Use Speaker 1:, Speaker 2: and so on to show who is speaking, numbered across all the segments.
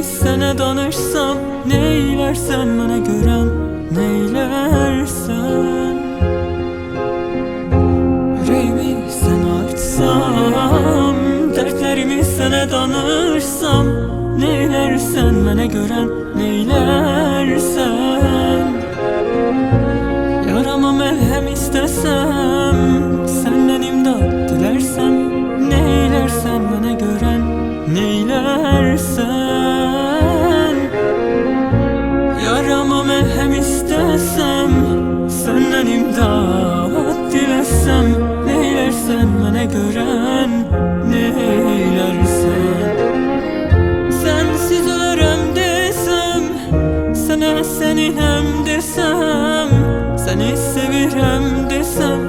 Speaker 1: sənə danışsam, neylərsən mənə görən, neylərsən? Ürəyimi sənə açsam, dərdlərimi sənə danışsam, neylərsən mənə görən, neylərsən? Yarama məlhəm istəsəm, səndən imdad dilərsəm, neylərsən mənə görən, neylərsən? Yarama məlhəm istəsəm, səndən imdad dilərsəm, neylərsən mənə görən, neylərsən? Sənsiz ölərəm desəm, sənə səninəm desəm, səni sevirəm desəm,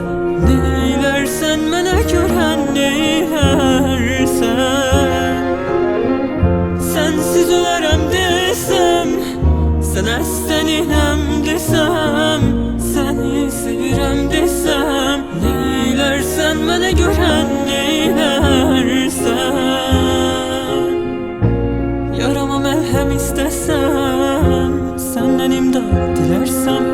Speaker 1: neylərsən mənə görən, neylərsən? Sənsiz ölərəm desəm, sənə səninəm desəm, səni sevirəm desəm, neylərsən mənə görən, neylərsən? Yarama məlhəm istəsəm, səndən imdad dilərsəm,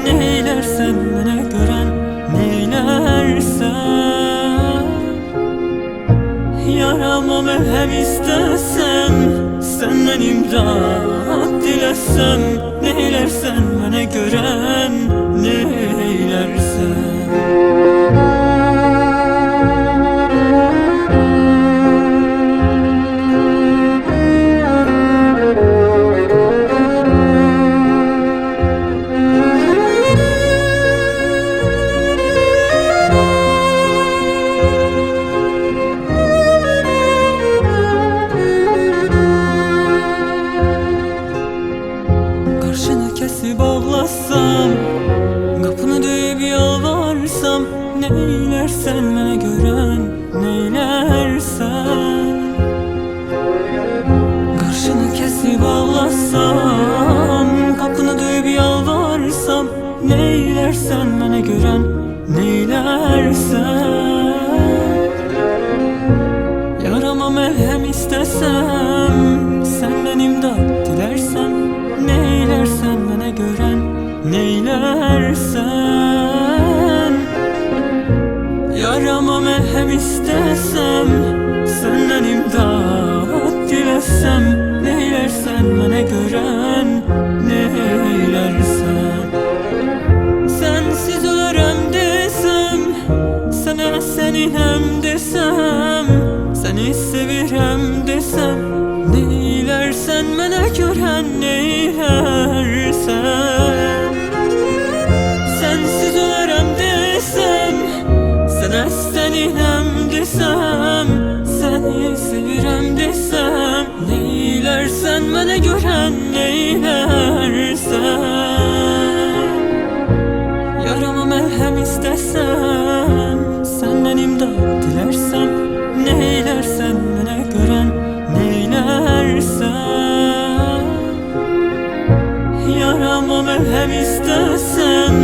Speaker 1: neylərsən mənə görən, neylərsən? Yarama məlhəm istəsəm, səndən imdad dilərsəm, neylərsən mənə görən, neylərsən? Qarşını kəsib ağlasam, qapını döyüb yalvarsam, neylərsən mənə görən, neylərsən? Qarşını kəsib ağlasam, qapını döyüb yalvarsam, neylərsən mənə görən, neylərsən? Yarama məlhəm istəsəm, səndən imdad dilərsəm, neylərsən mənə görən, neylərsən? Yarama məlhəm istəsəm, səndən imdad diləsəm, neylərsən mənə görən, neylərsən? Sənsiz ölərəm desəm, sənə səninəm desəm, səni sevirəm desəm, neylərsən mənə görən, neylərsən? Sənsiz ölərəm desəm, sənə səninəm desəm, səni sevirəm desəm, neylərsən mənə görən, neylərsən? Yarama məlhəm istəsəm, səndən imdad dilərsəm, neylərsən mənə görən, neylərsən? Yarama məlhəm istəsəm,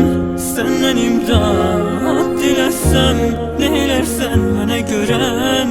Speaker 1: səndən imdad diləsəm, neylərsən mənə görən,